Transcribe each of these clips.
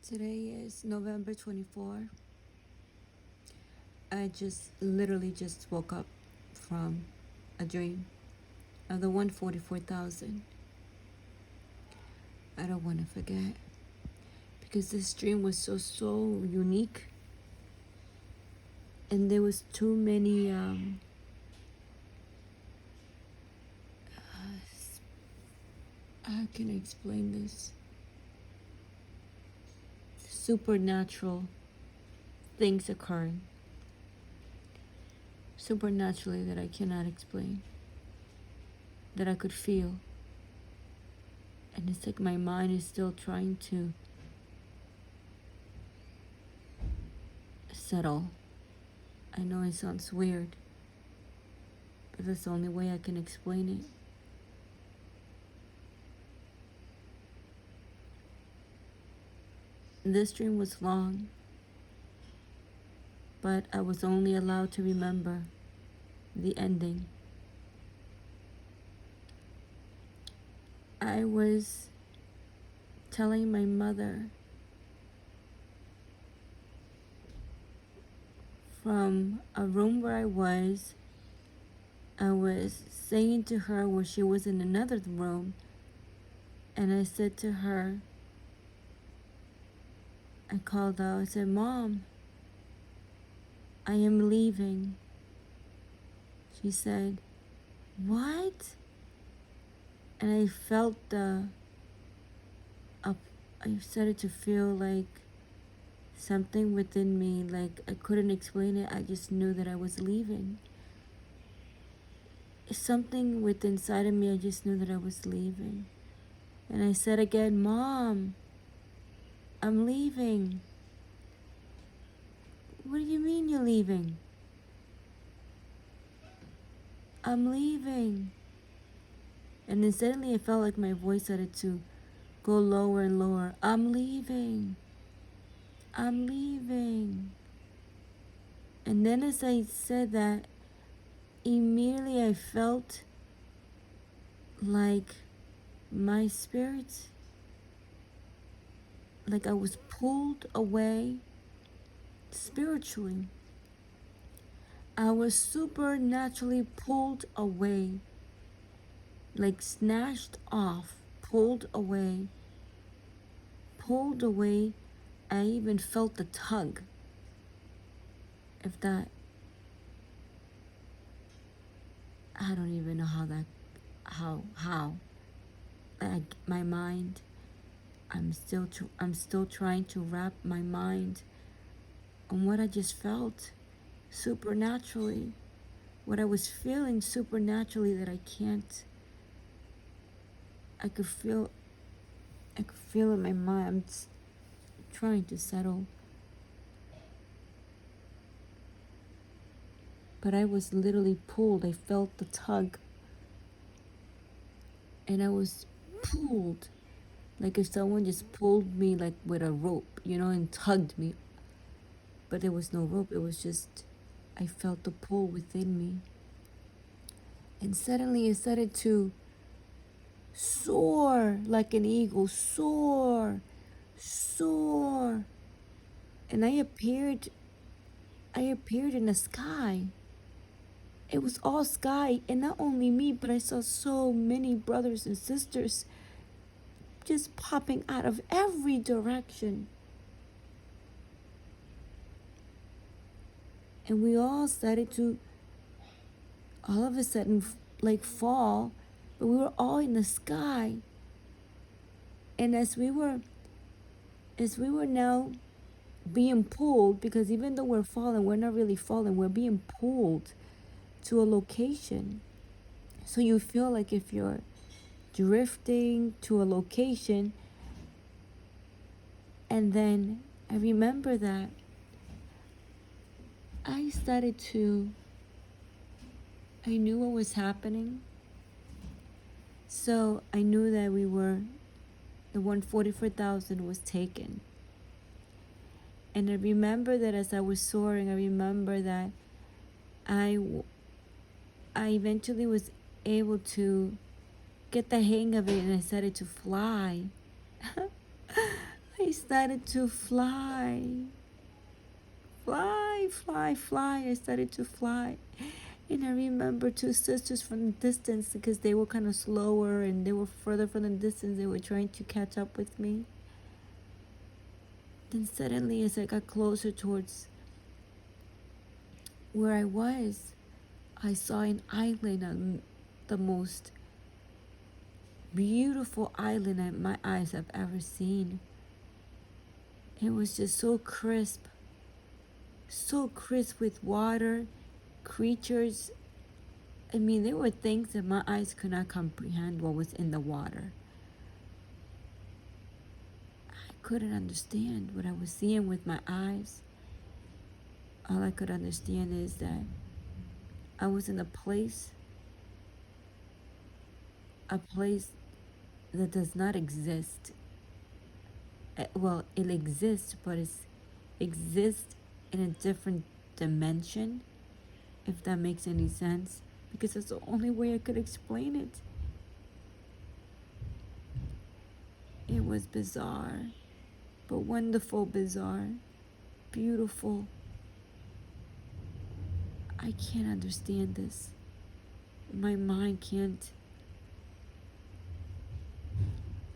Today is November 24. I literally just woke up from a dream of the 144,000. I don't want to forget because this dream was so unique, and there was too many how can I explain this? Supernatural things occurring. Supernaturally that I cannot explain. That I could feel. And it's like my mind is still trying to settle. I know it sounds weird, but that's the only way I can explain it. This dream was long, but I was only allowed to remember the ending. I was telling my mother from a room where I was saying to her where she was in another room, and I said to her, I called out, I said, "Mom, I am leaving." She said, "What?" And I felt I started to feel like something within me, like I couldn't explain it. I just knew that I was leaving. Something within inside of me, I just knew that I was leaving. And I said again, "Mom, I'm leaving." "What do you mean you're leaving?" "I'm leaving." And then suddenly I felt like my voice started to go lower and lower. "I'm leaving. I'm leaving." And then as I said that, immediately I felt like my spirit, like I was pulled away spiritually. I was supernaturally pulled away, like snatched off, pulled away. I even felt the tug. If that, I don't even know how. Like my mind, I'm still trying to wrap my mind on what I just felt supernaturally, what I was feeling supernaturally that I can't. I could feel in my mind. I'm trying to settle. But I was literally pulled. I felt the tug. And I was pulled. Like if someone just pulled me like with a rope, and tugged me. But there was no rope. It was just, I felt the pull within me. And suddenly it started to soar like an eagle. Soar. Soar. And I appeared in the sky. It was all sky, and not only me, but I saw so many brothers and sisters just popping out of every direction. And we all started to, all of a sudden, like fall, but we were all in the sky. And as we were now being pulled, because even though we're falling, we're not really falling, we're being pulled to a location. So you feel like if you're drifting to a location. And then I remember that I knew what was happening. So I knew that the 144,000 was taken. And I remember that as I was soaring, I remember that I eventually was able to get the hang of it, and I started to fly. I started to fly. Fly, fly, fly. I started to fly. And I remember two sisters from the distance because they were kind of slower and they were further from the distance. They were trying to catch up with me. Then suddenly, as I got closer towards where I was, I saw an island, the most beautiful island that my eyes have ever seen. It was just so crisp with water, creatures. I mean, there were things that my eyes could not comprehend what was in the water. I couldn't understand what I was seeing with my eyes. All I could understand is that I was in a place that does not exist. Well, it exists, but it exists in a different dimension, if that makes any sense, because that's the only way I could explain it. It was bizarre, but wonderful, bizarre, beautiful. I can't understand this. My mind can't.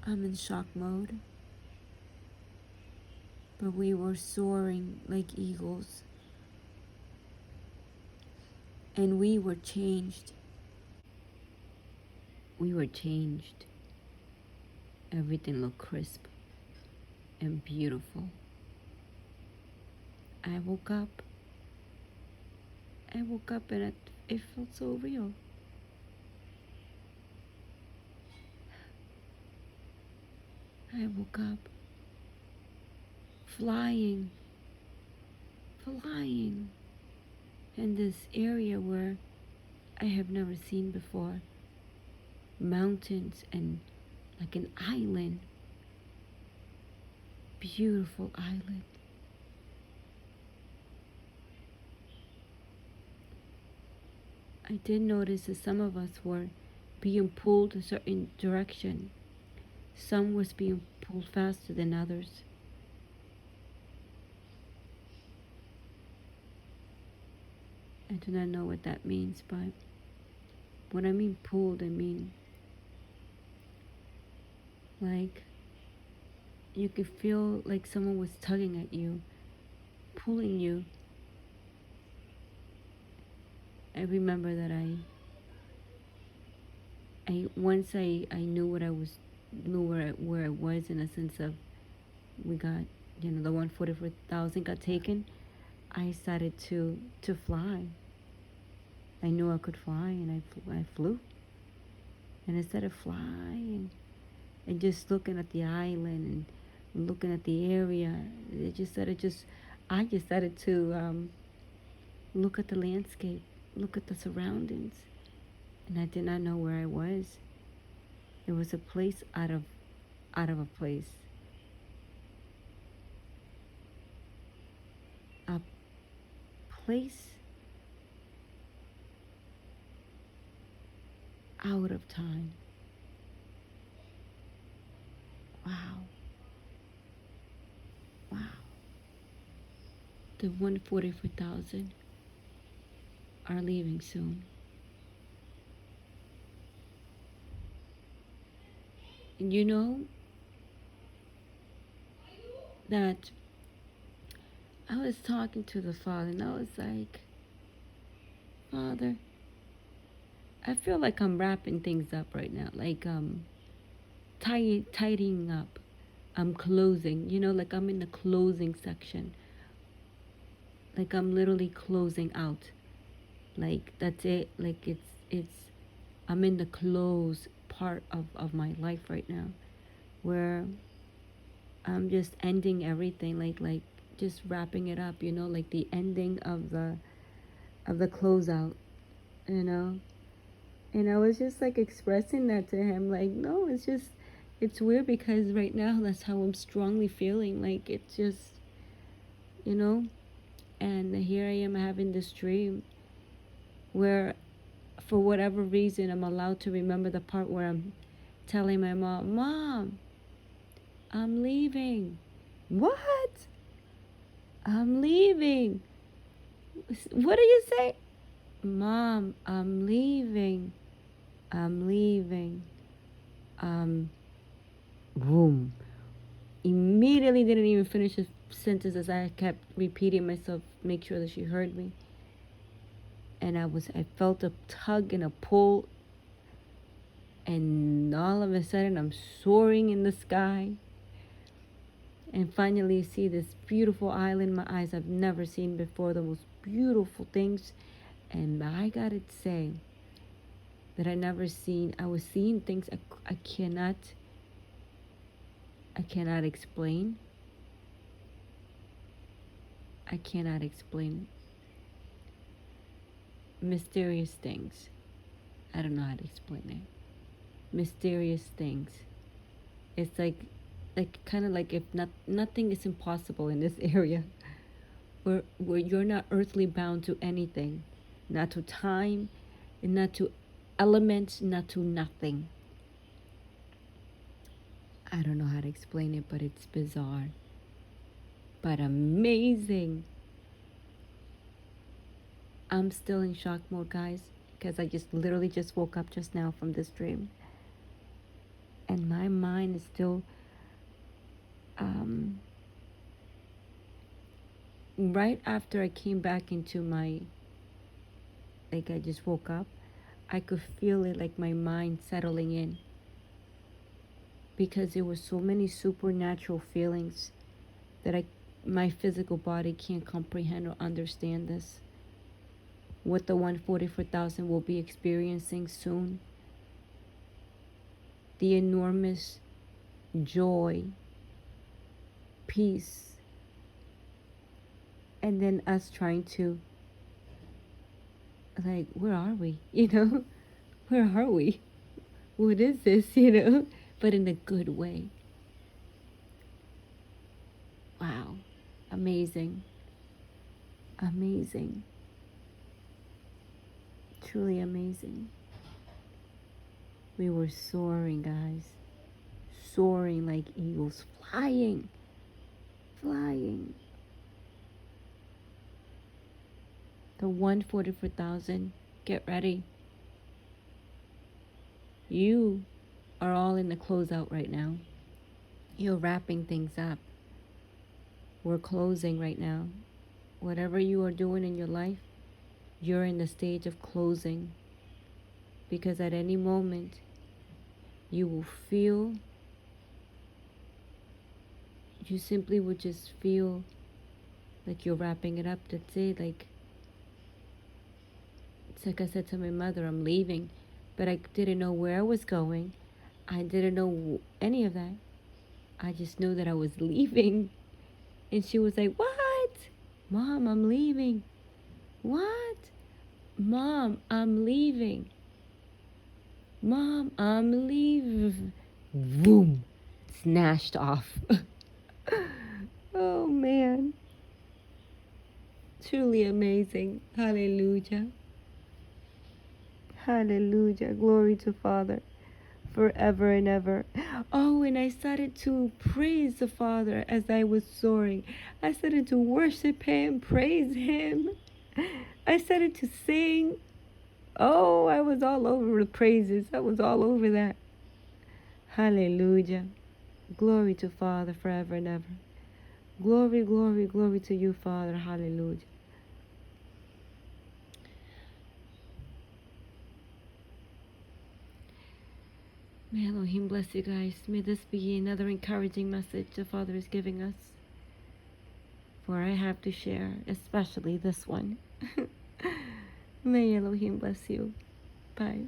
I'm in shock mode. But we were soaring like eagles. And we were changed. We were changed. Everything looked crisp and beautiful. I woke up. And it felt so real. I woke up flying in this area where I have never seen before. Mountains and like an island. Beautiful island. I did notice that some of us were being pulled a certain direction. Some was being pulled faster than others. I do not know what that means, but when I mean pulled, I mean like you could feel like someone was tugging at you, pulling you. I remember that once I knew what I was, knew where I was, in a sense of we got, the 144,000 got taken. I started to fly. I knew I could fly, and I flew. And I started flying and just looking at the island and looking at the area. I just started to look at the landscape, look at the surroundings, and I did not know where I was. It was a place out of a place. A place out of time. Wow. Wow. The 144,000 are leaving soon. And you know that I was talking to the Father, and I was like, Father, I feel like I'm wrapping things up right now, like tidying up. I'm closing, like I'm in the closing section. Like I'm literally closing out. Like that's it. Like it's I'm in the close part of my life right now, where I'm just ending everything, like just wrapping it up, like the ending of the closeout, And I was just like expressing that to him, like, no, it's weird because right now that's how I'm strongly feeling. Like it's just, and here I am having this dream where, for whatever reason, I'm allowed to remember the part where I'm telling my mom, I'm leaving. What? I'm leaving. What do you say? Mom, I'm leaving. I'm leaving. Boom. Immediately didn't even finish the sentence as I kept repeating myself, make sure that she heard me. And I felt a tug and a pull, and all of a sudden I'm soaring in the sky. And finally see this beautiful island my eyes have never seen before, the most beautiful things. And I gotta say that I was seeing things I cannot explain. I cannot explain. Mysterious things. I don't know how to explain it. Mysterious things. It's like kind of like if nothing is impossible in this area, where you're not earthly bound to anything, not to time, and not to elements, not to nothing. I don't know how to explain it, but it's bizarre, but amazing. I'm still in shock mode, guys, because I just literally just woke up just now from this dream, and my mind is still right after I came back into my, like I just woke up, I could feel it, like my mind settling in, because there were so many supernatural feelings that my physical body can't comprehend or understand this. What the 144,000 will be experiencing soon. The enormous joy, peace, and then us trying to, like, where are we? Where are we? What is this? But in a good way. Wow. Amazing. Amazing. Truly amazing. We were soaring, guys. Soaring like eagles. Flying. Flying. The 144,000. Get ready. You are all in the closeout right now. You're wrapping things up. We're closing right now. Whatever you are doing in your life, you're in the stage of closing. Because at any moment, you will feel, you simply would just feel like you're wrapping it up. That's it. Like, it's like I said to my mother, I'm leaving. But I didn't know where I was going. I didn't know any of that. I just knew that I was leaving. And she was like, what? Mom, I'm leaving. What? Mom, I'm leaving. Mom, I'm leaving. Boom. Snatched off. Oh, man. Truly amazing. Hallelujah. Hallelujah. Glory to Father forever and ever. Oh, and I started to praise the Father as I was soaring. I started to worship Him, praise Him. I started to sing. Oh, I was all over the praises. I was all over that. Hallelujah. Glory to Father forever and ever. Glory, glory, glory to you, Father. Hallelujah. May Elohim bless you guys. May this be another encouraging message the Father is giving us. For I have to share, especially this one. May Elohim bless you. Bye.